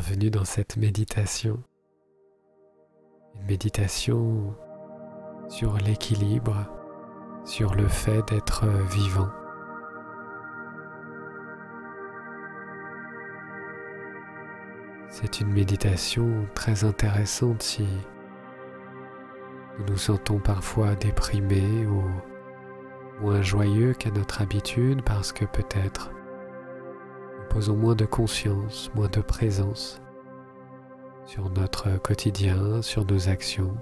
Bienvenue dans cette méditation. Une méditation sur l'équilibre, sur le fait d'être vivant. C'est une méditation très intéressante si nous nous sentons parfois déprimés ou moins joyeux qu'à notre habitude parce que peut-être nous posons moins de conscience, moins de présence sur notre quotidien, sur nos actions,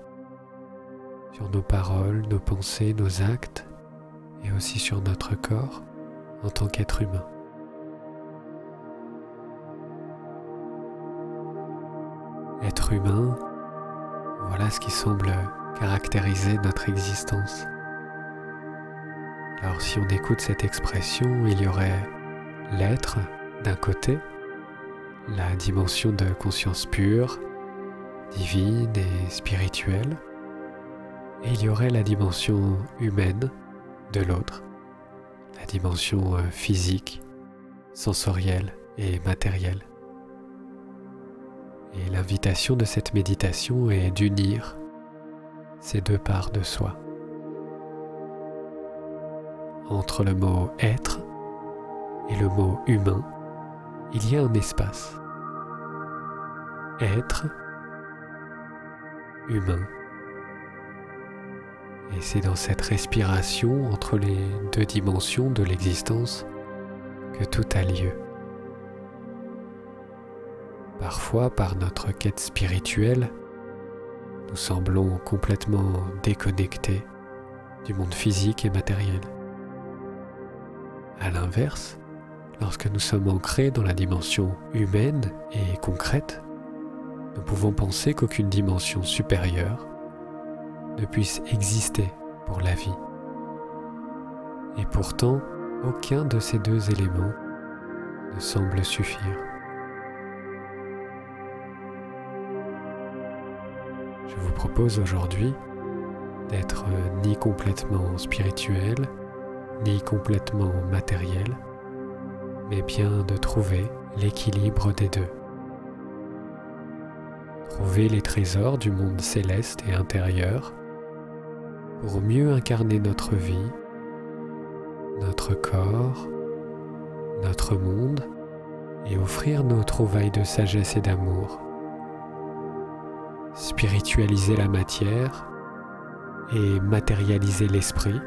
sur nos paroles, nos pensées, nos actes et aussi sur notre corps en tant qu'être humain. Être humain, voilà ce qui semble caractériser notre existence. Alors si on écoute cette expression, il y aurait l'être d'un côté, la dimension de conscience pure, divine et spirituelle, et il y aurait la dimension humaine de l'autre, la dimension physique, sensorielle et matérielle. Et l'invitation de cette méditation est d'unir ces deux parts de soi. Entre le mot « être » et le mot « humain », il y a un espace. Être, humain. Et c'est dans cette respiration entre les deux dimensions de l'existence que tout a lieu. Parfois, par notre quête spirituelle, nous semblons complètement déconnectés du monde physique et matériel. À l'inverse, lorsque nous sommes ancrés dans la dimension humaine et concrète, nous pouvons penser qu'aucune dimension supérieure ne puisse exister pour la vie. Et pourtant, aucun de ces deux éléments ne semble suffire. Je vous propose aujourd'hui d'être ni complètement spirituel, ni complètement matériel, mais bien de trouver l'équilibre des deux. Trouver les trésors du monde céleste et intérieur pour mieux incarner notre vie, notre corps, notre monde et offrir nos trouvailles de sagesse et d'amour. Spiritualiser la matière et matérialiser l'esprit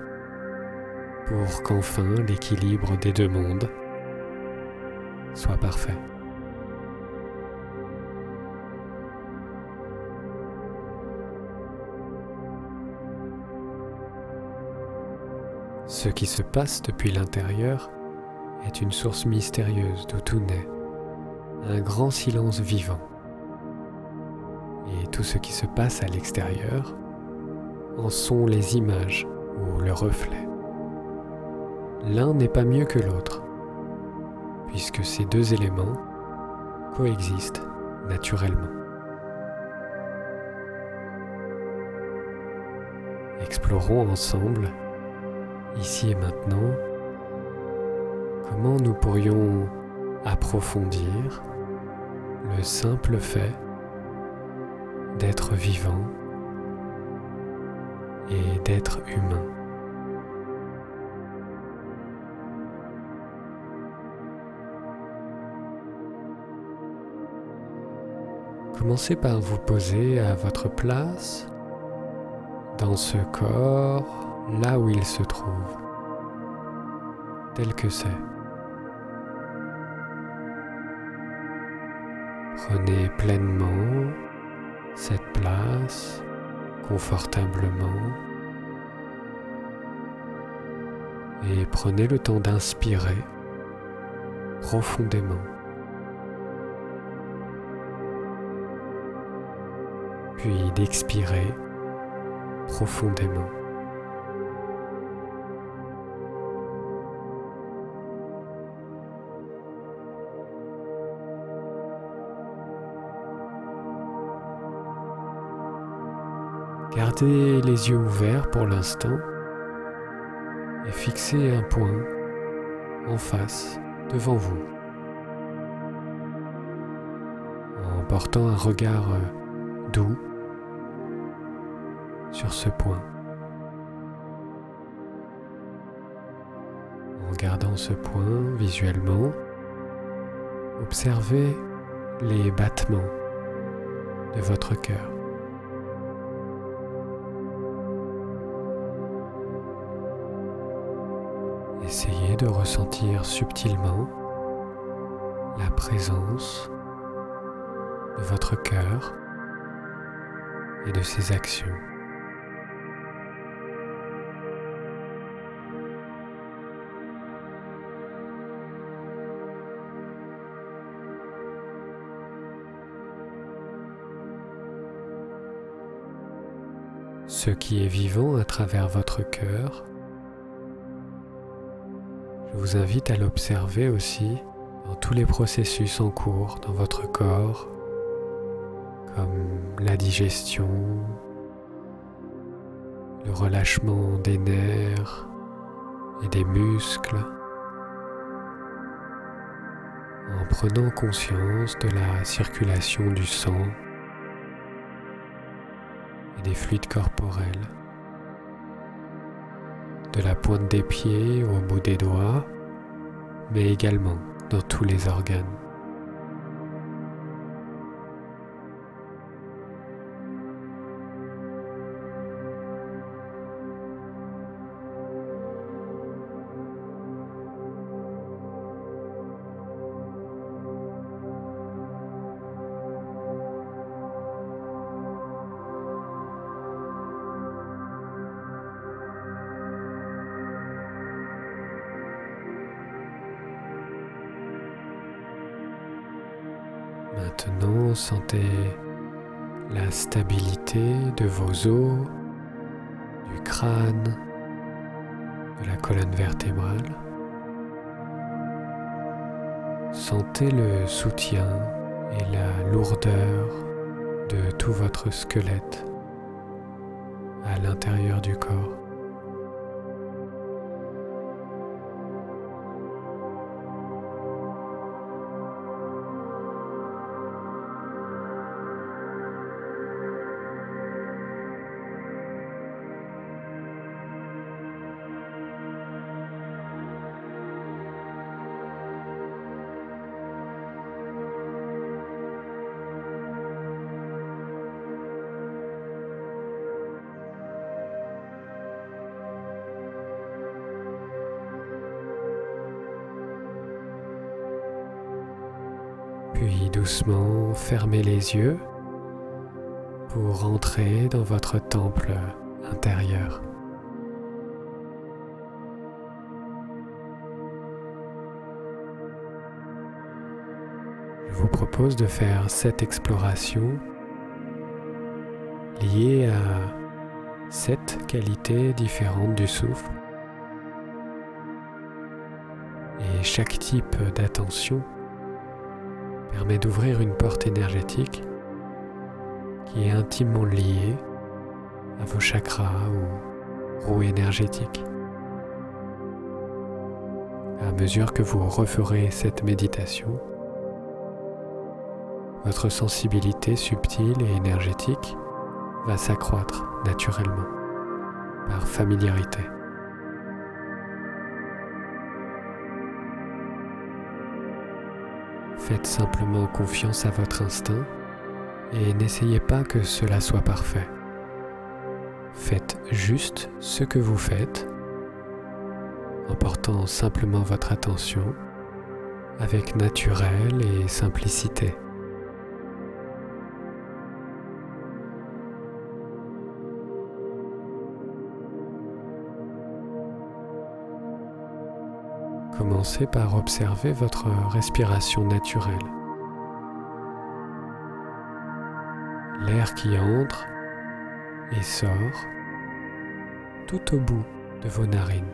pour qu'enfin l'équilibre des deux mondes soit parfait. Ce qui se passe depuis l'intérieur est une source mystérieuse d'où tout naît, un grand silence vivant. Et tout ce qui se passe à l'extérieur en sont les images ou le reflet. L'un n'est pas mieux que l'autre, puisque ces deux éléments coexistent naturellement. Explorons ensemble, ici et maintenant, comment nous pourrions approfondir le simple fait d'être vivant et d'être humain. Commencez par vous poser à votre place dans ce corps, là où il se trouve, tel que c'est. Prenez pleinement cette place confortablement et prenez le temps d'inspirer profondément. Puis d'expirer profondément. Gardez les yeux ouverts pour l'instant et fixez un point en face devant vous. portant un regard doux sur ce point. En regardant ce point visuellement, observez les battements de votre cœur. Essayez de ressentir subtilement la présence de votre cœur et de ses actions. Ce qui est vivant à travers votre cœur, je vous invite à l'observer aussi dans tous les processus en cours dans votre corps, comme la digestion, le relâchement des nerfs et des muscles, en prenant conscience de la circulation du sang et des fluides corporels, de la pointe des pieds au bout des doigts, mais également dans tous les organes. Maintenant, sentez la stabilité de vos os, du crâne, de la colonne vertébrale. Sentez le soutien et la lourdeur de tout votre squelette à l'intérieur du corps. Puis doucement fermez les yeux pour rentrer dans votre temple intérieur. Je vous propose de faire cette exploration liée à 7 qualités différentes du souffle. Et chaque type d'attention permet d'ouvrir une porte énergétique qui est intimement liée à vos chakras ou roues énergétiques. À mesure que vous referez cette méditation, votre sensibilité subtile et énergétique va s'accroître naturellement, par familiarité. Faites simplement confiance à votre instinct et n'essayez pas que cela soit parfait. Faites juste ce que vous faites en portant simplement votre attention avec naturel et simplicité. Commencez par observer votre respiration naturelle. L'air qui entre et sort tout au bout de vos narines.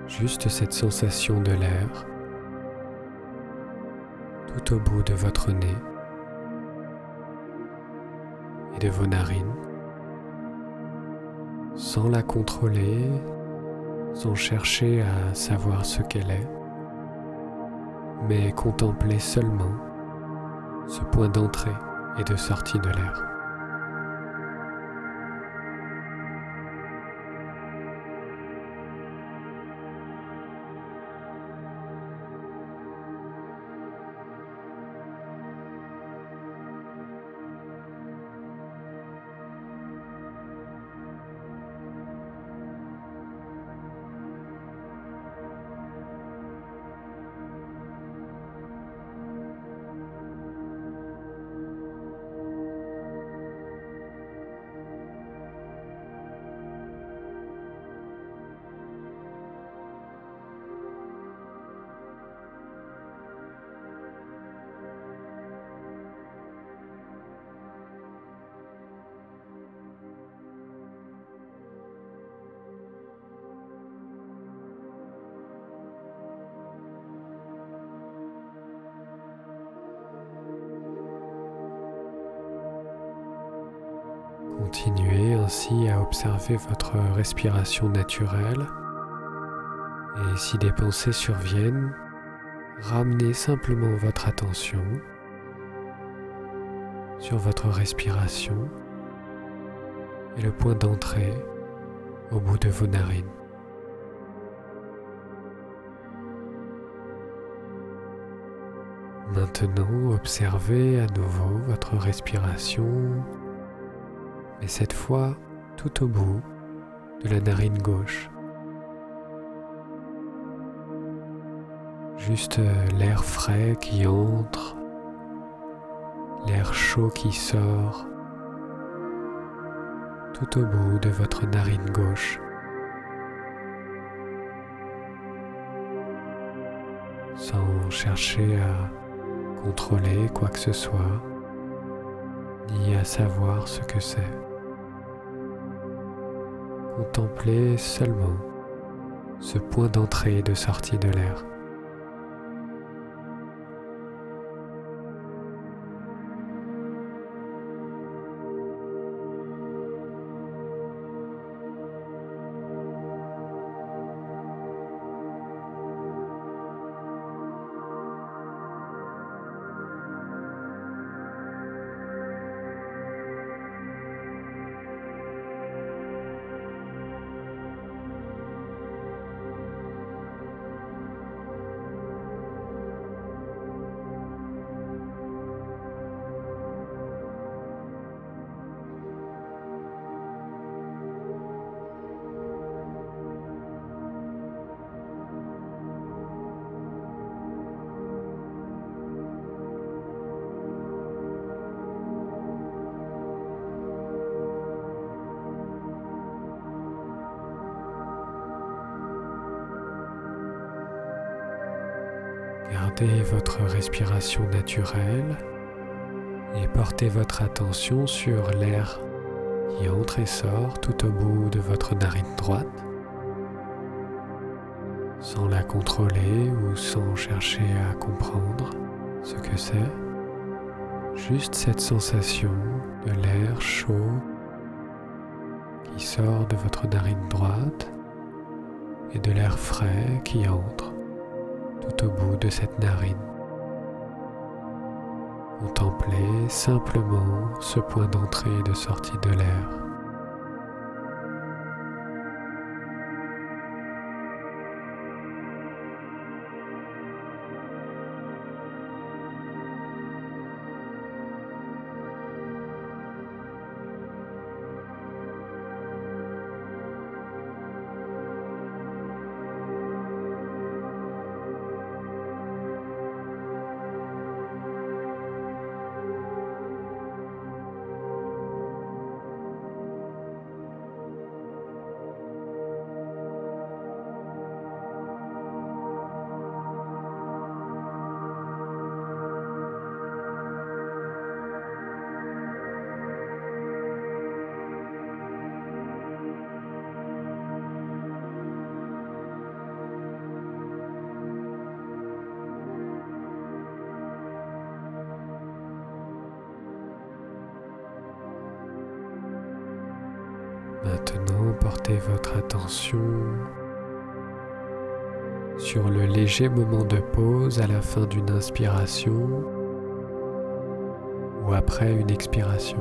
Juste cette sensation de l'air tout au bout de votre nez et de vos narines, sans la contrôler, sans chercher à savoir ce qu'elle est, mais contempler seulement ce point d'entrée et de sortie de l'air. Continuez ainsi à observer votre respiration naturelle et si des pensées surviennent, ramenez simplement votre attention sur votre respiration et le point d'entrée au bout de vos narines. Maintenant, observez à nouveau votre respiration, mais cette fois tout au bout de la narine gauche. Juste l'air frais qui entre, l'air chaud qui sort, tout au bout de votre narine gauche. Sans chercher à contrôler quoi que ce soit, ni à savoir ce que c'est. Contemplez seulement ce point d'entrée et de sortie de l'air. Gardez votre respiration naturelle et portez votre attention sur l'air qui entre et sort tout au bout de votre narine droite, sans la contrôler ou sans chercher à comprendre ce que c'est. Juste cette sensation de l'air chaud qui sort de votre narine droite et de l'air frais qui entre tout au bout de cette narine. Contemplez simplement ce point d'entrée et de sortie de l'air. porter votre attention sur le léger moment de pause à la fin d'une inspiration ou après une expiration.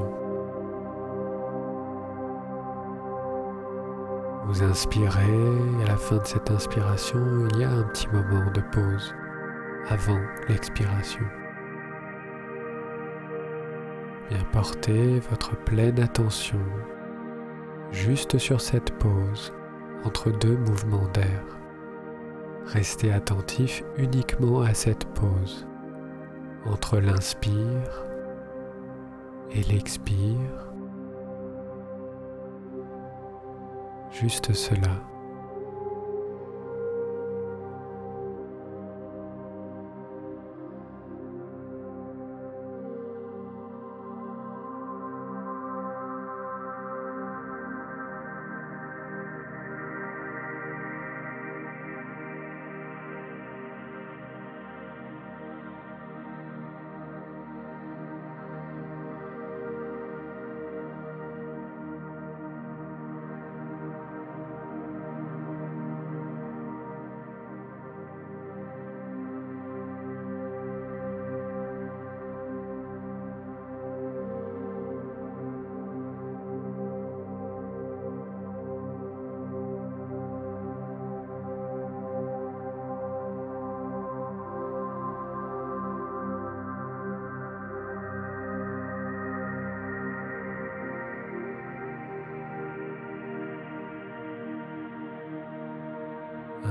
Vous inspirez et à la fin de cette inspiration, il y a un petit moment de pause avant l'expiration. Bien portez votre pleine attention juste sur cette pause entre deux mouvements d'air. Restez attentif uniquement à cette pause entre l'inspire et l'expire. Juste cela.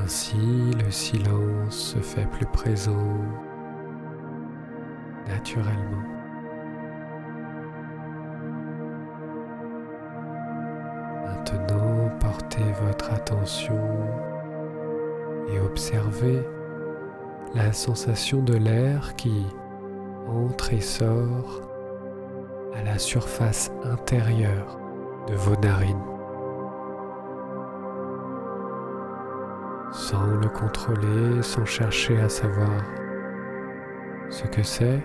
Ainsi, le silence se fait plus présent naturellement. Maintenant, portez votre attention et observez la sensation de l'air qui entre et sort à la surface intérieure de vos narines. Sans le contrôler, sans chercher à savoir ce que c'est,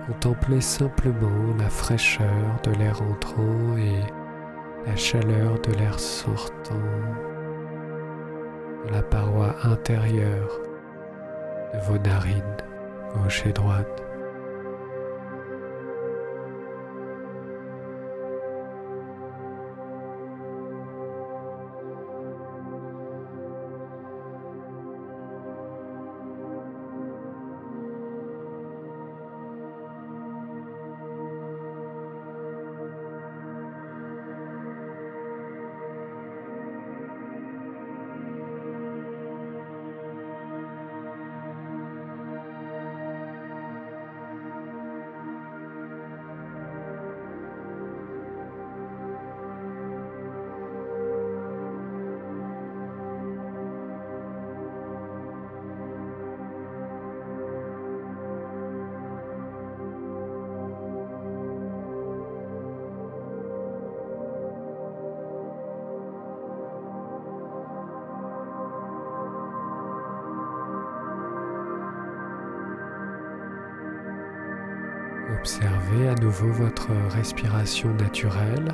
contemplez simplement la fraîcheur de l'air entrant et la chaleur de l'air sortant dans la paroi intérieure de vos narines, gauche et droite. Observez à nouveau votre respiration naturelle,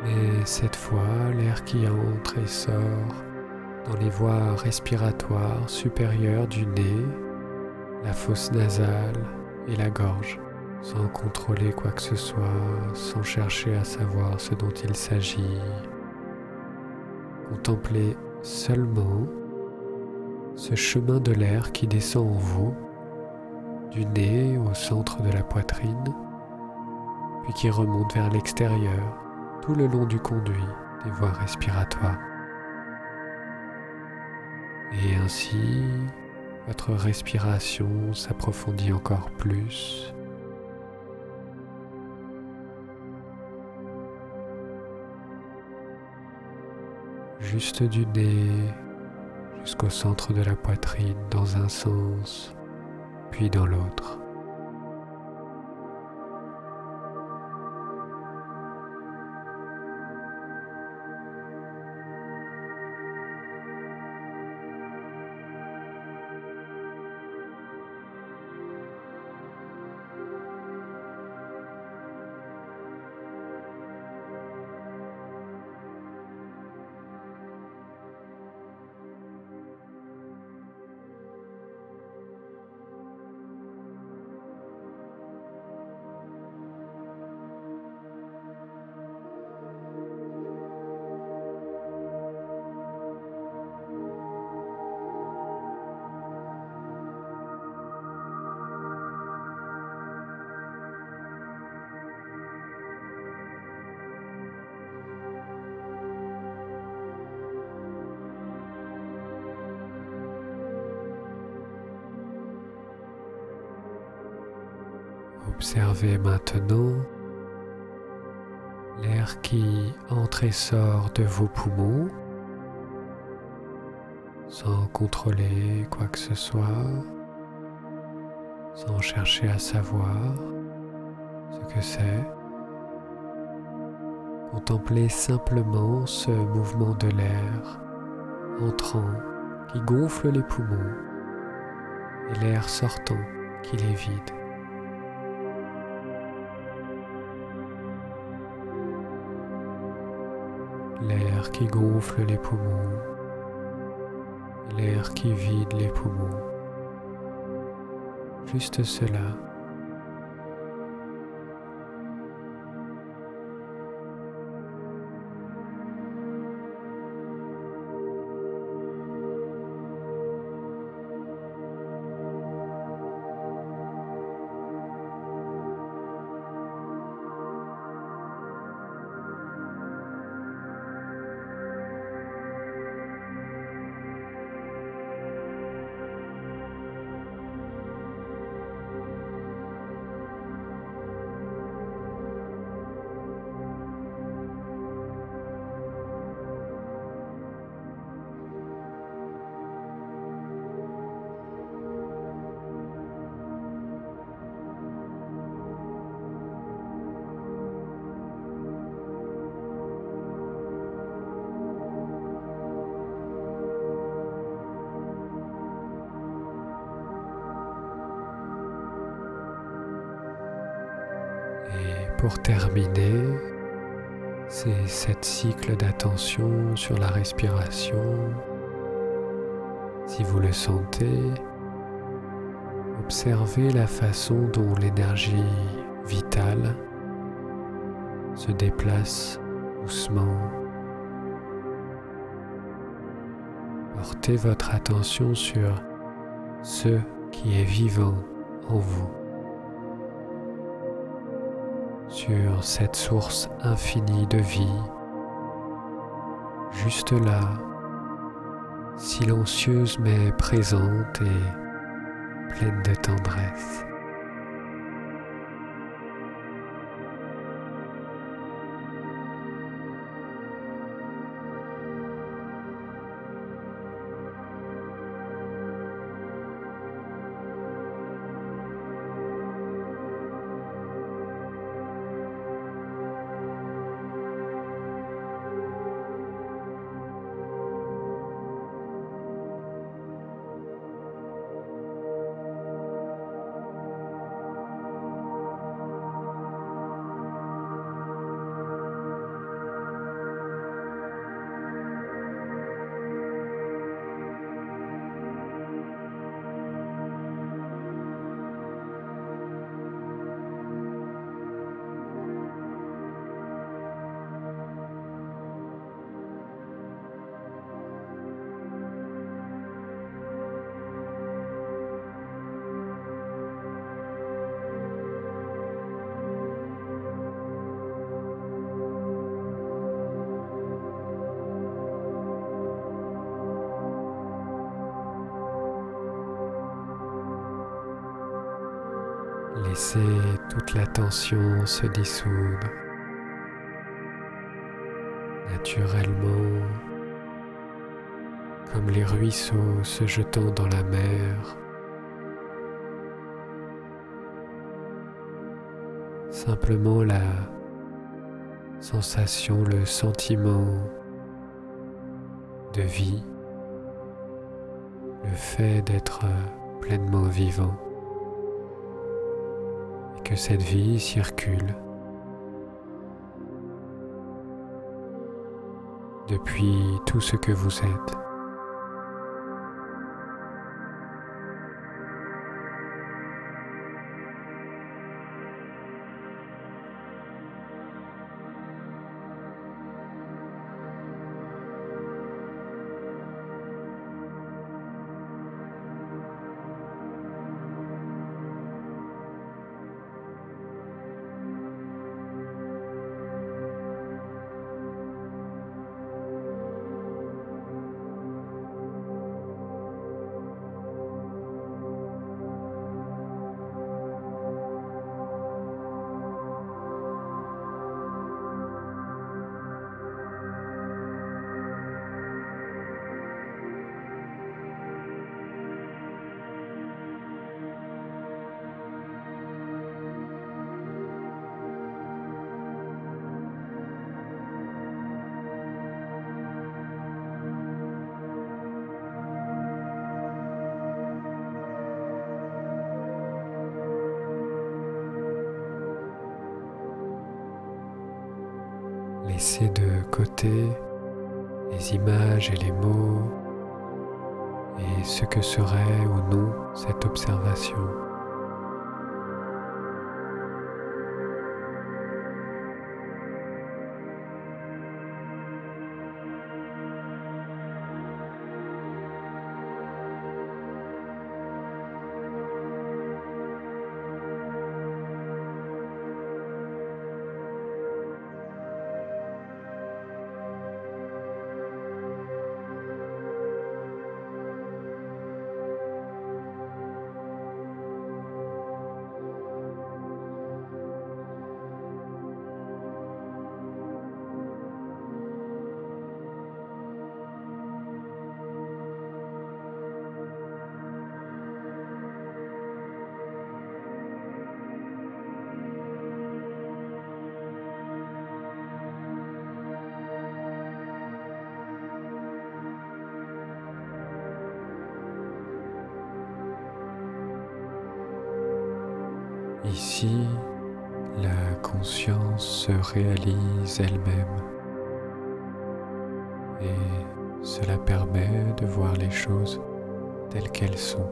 mais cette fois l'air qui entre et sort dans les voies respiratoires supérieures du nez, la fosse nasale et la gorge, sans contrôler quoi que ce soit, sans chercher à savoir ce dont il s'agit. Contemplez seulement ce chemin de l'air qui descend en vous, du nez au centre de la poitrine, puis qui remonte vers l'extérieur, tout le long du conduit des voies respiratoires. Et ainsi, votre respiration s'approfondit encore plus. Juste du nez jusqu'au centre de la poitrine dans un sens, puis dans l'autre. observez maintenant l'air qui entre et sort de vos poumons sans contrôler quoi que ce soit, sans chercher à savoir ce que c'est. Contemplez simplement ce mouvement de l'air entrant qui gonfle les poumons et l'air sortant qui les vide. L'air qui gonfle les poumons et l'air qui vide les poumons. Juste cela. Pour terminer, c'est 7 cycles d'attention sur la respiration. Si vous le sentez, observez la façon dont l'énergie vitale se déplace doucement. Portez votre attention sur ce qui est vivant en vous, sur cette source infinie de vie, juste là, silencieuse mais présente et pleine de tendresse. Laissez toute la tension se dissoudre naturellement, comme les ruisseaux se jetant dans la mer. Simplement la sensation, le sentiment de vie, le fait d'être pleinement vivant. Que cette vie circule depuis tout ce que vous êtes. Laissez de côté les images et les mots et ce que serait ou non cette observation. Ici, la conscience se réalise elle-même et cela permet de voir les choses telles qu'elles sont.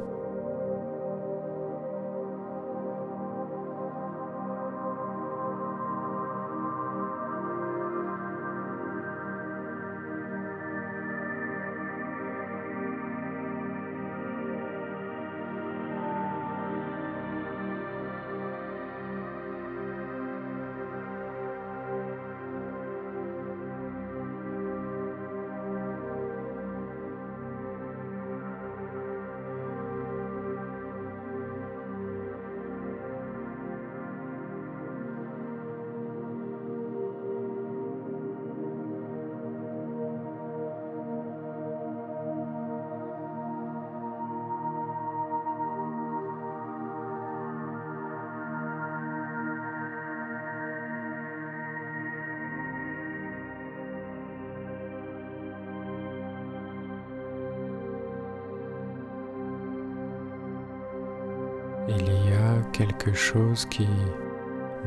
Il y a quelque chose qui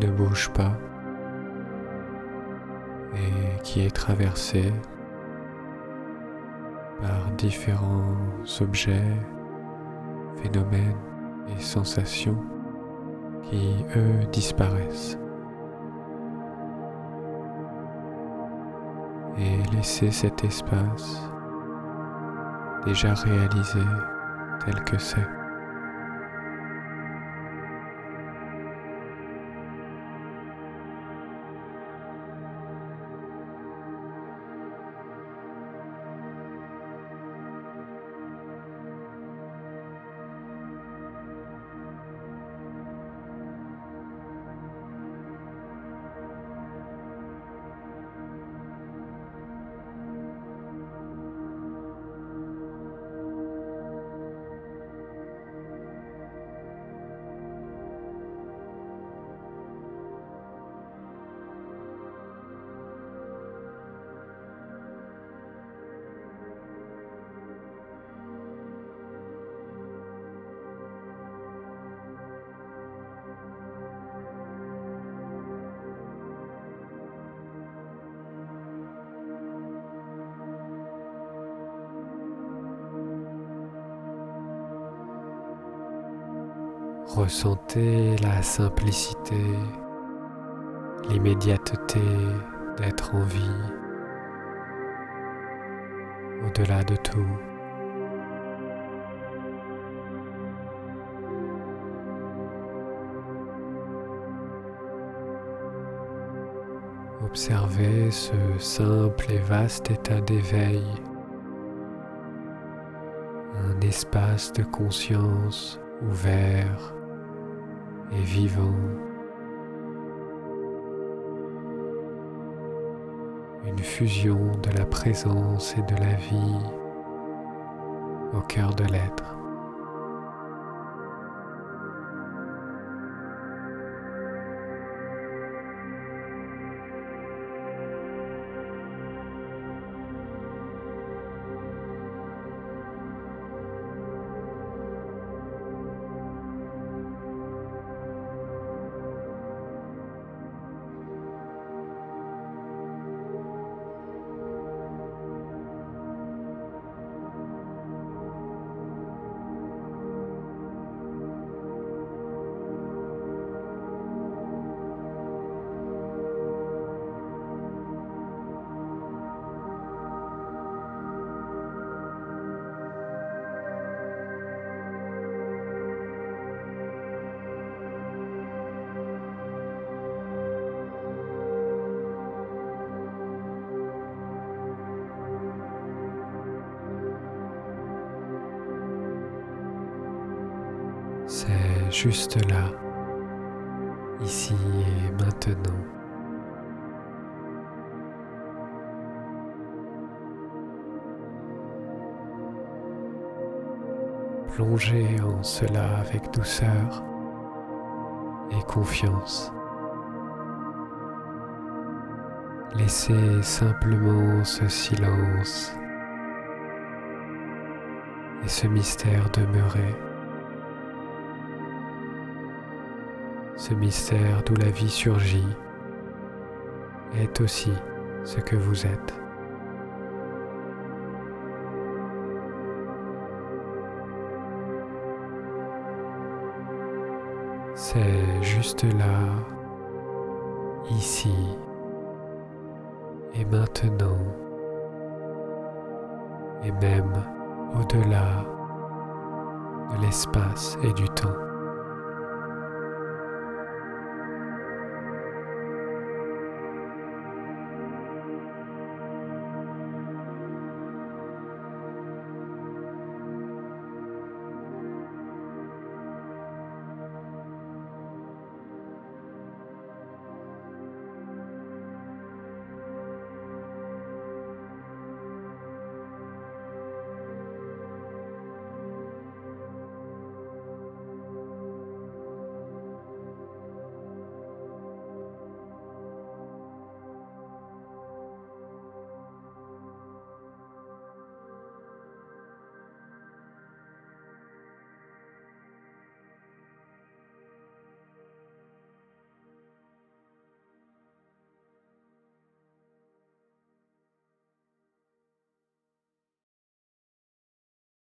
ne bouge pas et qui est traversé par différents objets, phénomènes et sensations qui, eux, disparaissent. Et laissez cet espace déjà réalisé tel que c'est. Ressentez la simplicité, l'immédiateté d'être en vie, au-delà de tout. Observez ce simple et vaste état d'éveil, un espace de conscience ouvert et vivant, une fusion de la présence et de la vie au cœur de l'être. juste là, ici et maintenant. Plongez en cela avec douceur et confiance. Laissez simplement ce silence et ce mystère demeurer. Ce mystère d'où la vie surgit est aussi ce que vous êtes. C'est juste là, ici et maintenant, et même au-delà de l'espace et du temps.